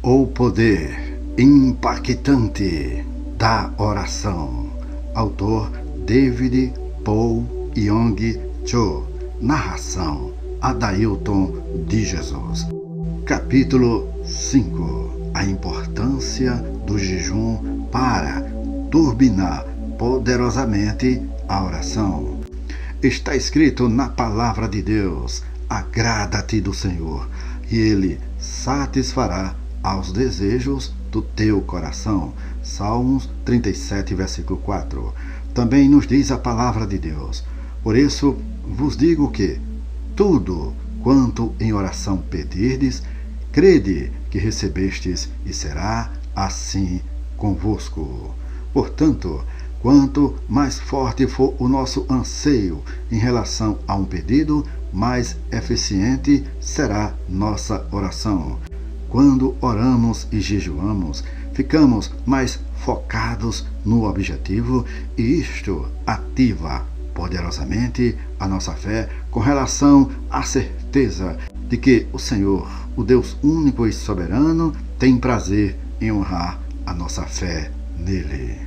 O poder impactante da oração. Autor David Paul Yong Cho. Narração Adailton de Jesus. Capítulo 5. A importância do jejum para turbinar poderosamente a oração. Está escrito na palavra de Deus: agrada-te do Senhor, e Ele satisfará aos desejos do teu coração. Salmos 37, versículo 4. Também nos diz a palavra de Deus: por isso vos digo que tudo quanto em oração pedirdes, crede que recebestes, e será assim convosco. Portanto, quanto mais forte for o nosso anseio em relação a um pedido, mais eficiente será nossa oração. Quando oramos e jejuamos, ficamos mais focados no objetivo, e isto ativa poderosamente a nossa fé com relação à certeza de que o Senhor, o Deus único e soberano, tem prazer em honrar a nossa fé nele.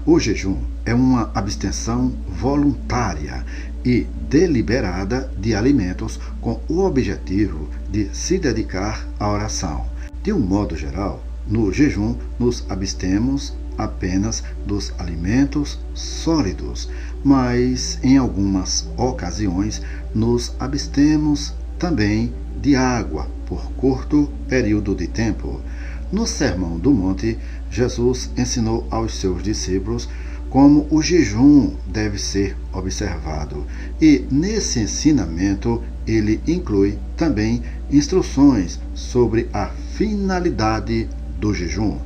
O jejum é uma abstenção voluntária e deliberada de alimentos com o objetivo de se dedicar à oração. De um modo geral, no jejum nos abstemos apenas dos alimentos sólidos, mas em algumas ocasiões nos abstemos também de água por curto período de tempo. No Sermão do Monte, Jesus ensinou aos seus discípulos como o jejum deve ser observado, e nesse ensinamento ele inclui também instruções sobre a finalidade do jejum.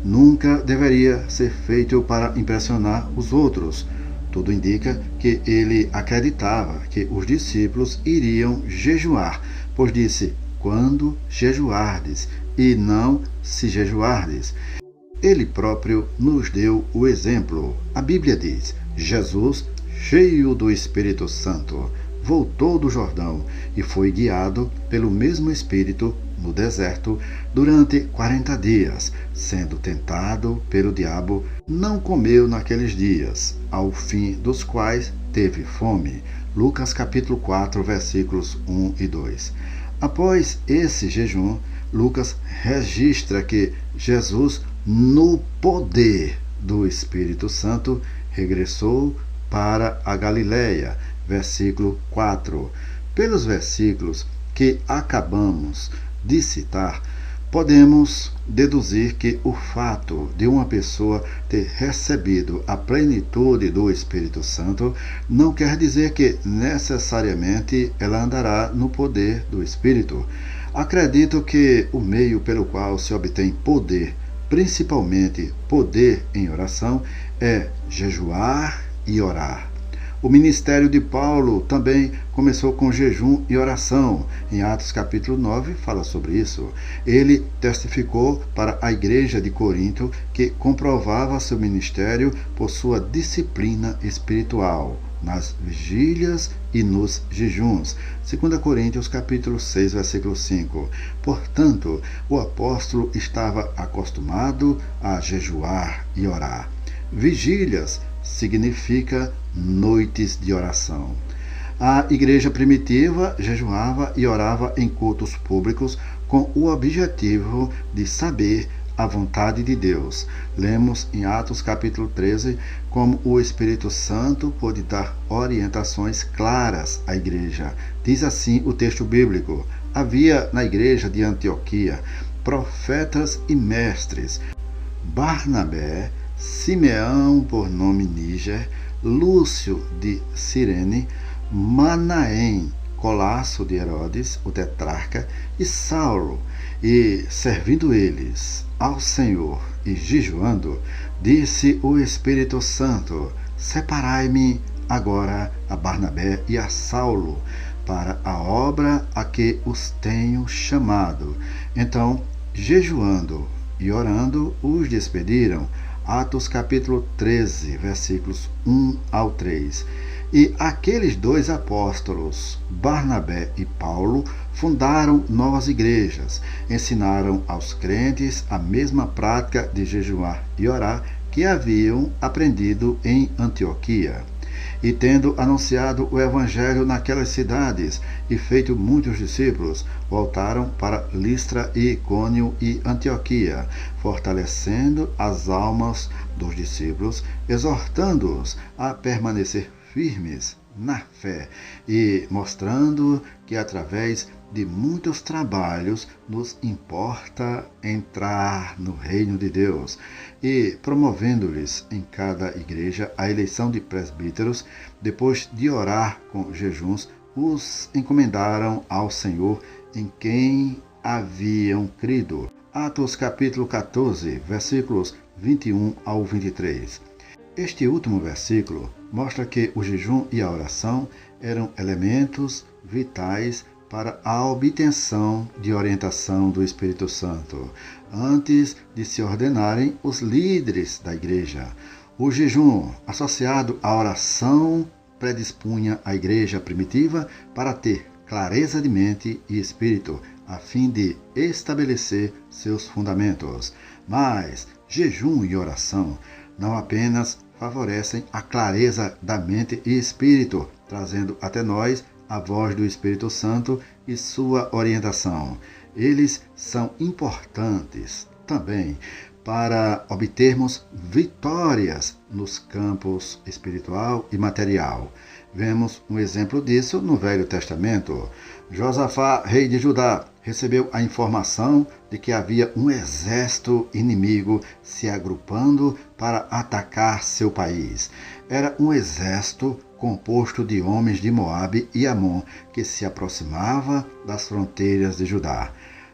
Nunca deveria ser feito para impressionar os outros. Tudo indica que ele acreditava que os discípulos iriam jejuar, pois disse: quando jejuardes, e não se jejuardes. Ele próprio nos deu o exemplo. A Bíblia diz: Jesus, cheio do Espírito Santo, voltou do Jordão e foi guiado pelo mesmo Espírito no deserto durante 40 dias, sendo tentado pelo diabo. Não comeu naqueles dias, ao fim dos quais teve fome. Lucas capítulo 4, versículos 1 e 2. Após esse jejum, Lucas registra que Jesus, no poder do Espírito Santo, regressou para a Galileia. Versículo 4. Pelos versículos que acabamos de citar, podemos deduzir que o fato de uma pessoa ter recebido a plenitude do Espírito Santo não quer dizer que necessariamente ela andará no poder do Espírito. Acredito que o meio pelo qual se obtém poder, principalmente poder em oração, é jejuar e orar. O ministério de Paulo também começou com jejum e oração. Em Atos capítulo 9 fala sobre isso. Ele testificou para a igreja de Corinto que comprovava seu ministério por sua disciplina espiritual nas vigílias e nos jejuns. 2 Coríntios capítulo 6, versículo 5. Portanto, o apóstolo estava acostumado a jejuar e orar. Vigílias significa noites de oração. A igreja primitiva jejuava e orava em cultos públicos com o objetivo de saber a vontade de Deus. Lemos em Atos capítulo 13 como o Espírito Santo pôde dar orientações claras à igreja. Diz assim o texto bíblico: havia na igreja de Antioquia profetas e mestres: Barnabé, Simeão por nome Níger, Lúcio de Cirene, Manaém, Colasso de Herodes, o tetrarca, e Saulo. E servindo eles ao Senhor e jejuando, disse o Espírito Santo: separai-me agora a Barnabé e a Saulo para a obra a que os tenho chamado. Então, jejuando e orando, os despediram. Atos capítulo 13, versículos 1 ao 3. E aqueles dois apóstolos, Barnabé e Paulo, fundaram novas igrejas, ensinaram aos crentes a mesma prática de jejuar e orar que haviam aprendido em Antioquia. E tendo anunciado o evangelho naquelas cidades e feito muitos discípulos, voltaram para Listra e Icônio e Antioquia, fortalecendo as almas dos discípulos, exortando-os a permanecer firmes na fé e mostrando que através de muitos trabalhos nos importa entrar no reino de Deus, e promovendo-lhes em cada igreja a eleição de presbíteros. Depois de orar com jejuns, os encomendaram ao Senhor em quem haviam crido. Atos capítulo 14, versículos 21 ao 23. Este último versículo mostra que o jejum e a oração eram elementos vitais para a obtenção de orientação do Espírito Santo, antes de se ordenarem os líderes da igreja. O jejum, associado à oração, predispunha a igreja primitiva para ter clareza de mente e espírito, a fim de estabelecer seus fundamentos. Mas jejum e oração não apenas favorecem a clareza da mente e espírito, trazendo até nós a voz do Espírito Santo e sua orientação. Eles são importantes também para obtermos vitórias nos campos espiritual e material. Vemos um exemplo disso no Velho Testamento. Josafá, rei de Judá, recebeu a informação de que havia um exército inimigo se agrupando para atacar seu país. Era um exército composto de homens de Moabe e Amon, que se aproximava das fronteiras de Judá.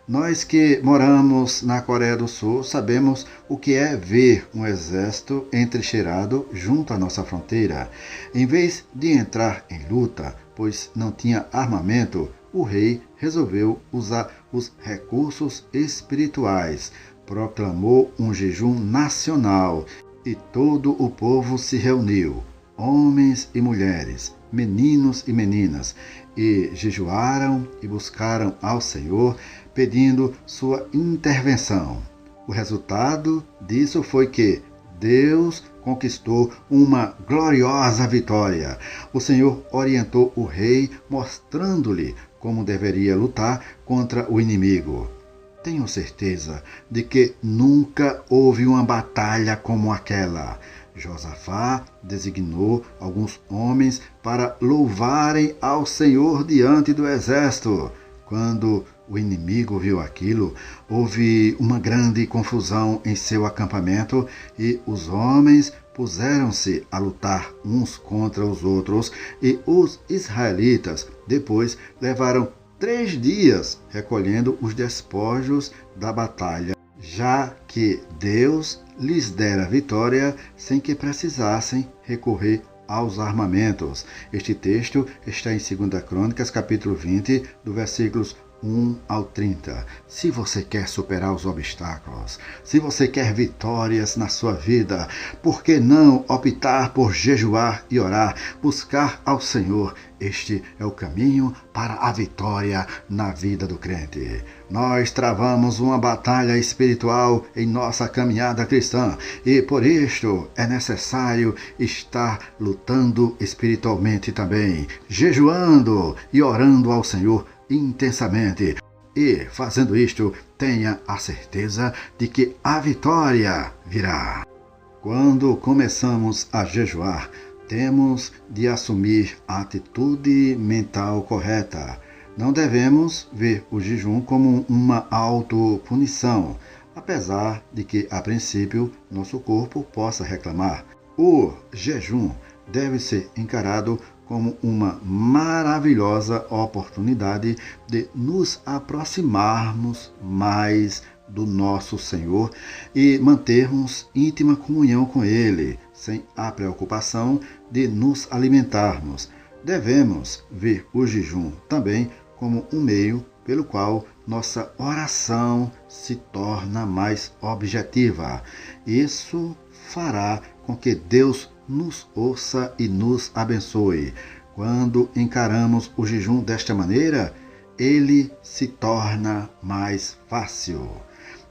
Nós que moramos na Coreia do Sul sabemos o que é ver um exército entrincheirado junto à nossa fronteira. Em vez de entrar em luta, pois não tinha armamento, o rei resolveu usar os recursos espirituais. Proclamou um jejum nacional e todo o povo se reuniu, homens e mulheres, meninos e meninas, e jejuaram e buscaram ao Senhor, pedindo sua intervenção. O resultado disso foi que Deus conquistou uma gloriosa vitória. O Senhor orientou o rei, mostrando-lhe como deveria lutar contra o inimigo. Tenho certeza de que nunca houve uma batalha como aquela. Josafá designou alguns homens para louvarem ao Senhor diante do exército. Quando o inimigo viu aquilo, houve uma grande confusão em seu acampamento e os homens puseram-se a lutar uns contra os outros, e os israelitas depois levaram 3 dias recolhendo os despojos da batalha, já que Deus lhes dera vitória sem que precisassem recorrer aos armamentos. Este texto está em 2 Crônicas, capítulo 20, do versículos 1 ao 30. Se você quer superar os obstáculos, se você quer vitórias na sua vida, por que não optar por jejuar e orar, buscar ao Senhor? Este é o caminho para a vitória na vida do crente. Nós travamos uma batalha espiritual em nossa caminhada cristã e por isto é necessário estar lutando espiritualmente também, jejuando e orando ao Senhor intensamente. E fazendo isto, tenha a certeza de que a vitória virá. Quando começamos a jejuar, temos de assumir a atitude mental correta. Não devemos ver o jejum como uma autopunição, apesar de que, a princípio, nosso corpo possa reclamar. O jejum deve ser encarado como uma maravilhosa oportunidade de nos aproximarmos mais do nosso Senhor e mantermos íntima comunhão com Ele, sem a preocupação de nos alimentarmos. Devemos ver o jejum também como um meio pelo qual nossa oração se torna mais objetiva. Isso fará com que Deus nos ouça e nos abençoe. Quando encaramos o jejum desta maneira, ele se torna mais fácil.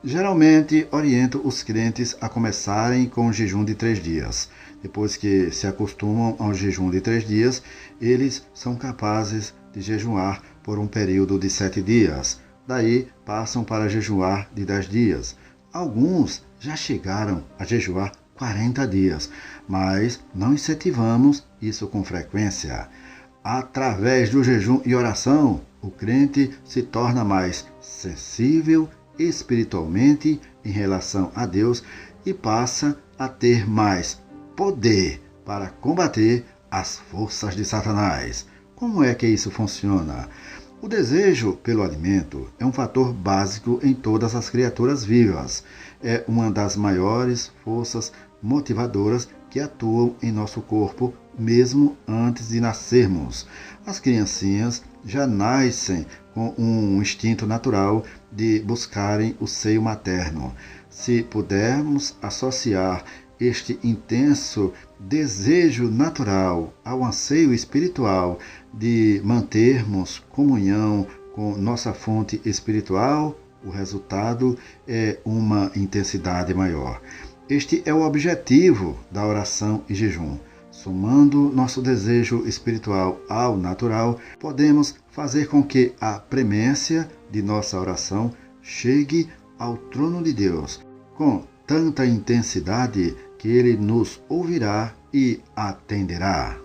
Geralmente, oriento os crentes a começarem com o jejum de 3 dias. Depois que se acostumam ao jejum de 3 dias, eles são capazes de jejuar por um período de 7 dias. Daí, passam para jejuar de 10 dias. Alguns já chegaram a jejuar 40 dias, mas não incentivamos isso com frequência. Através do jejum e oração, o crente se torna mais sensível espiritualmente em relação a Deus e passa a ter mais poder para combater as forças de Satanás. Como é que isso funciona? O desejo pelo alimento é um fator básico em todas as criaturas vivas. É uma das maiores forças motivadoras que atuam em nosso corpo, mesmo antes de nascermos. As criancinhas já nascem com um instinto natural de buscarem o seio materno. Se pudermos associar este intenso desejo natural ao anseio espiritual de mantermos comunhão com nossa fonte espiritual, o resultado é uma intensidade maior. Este é o objetivo da oração e jejum. Somando nosso desejo espiritual ao natural, podemos fazer com que a premência de nossa oração chegue ao trono de Deus com tanta intensidade que Ele nos ouvirá e atenderá.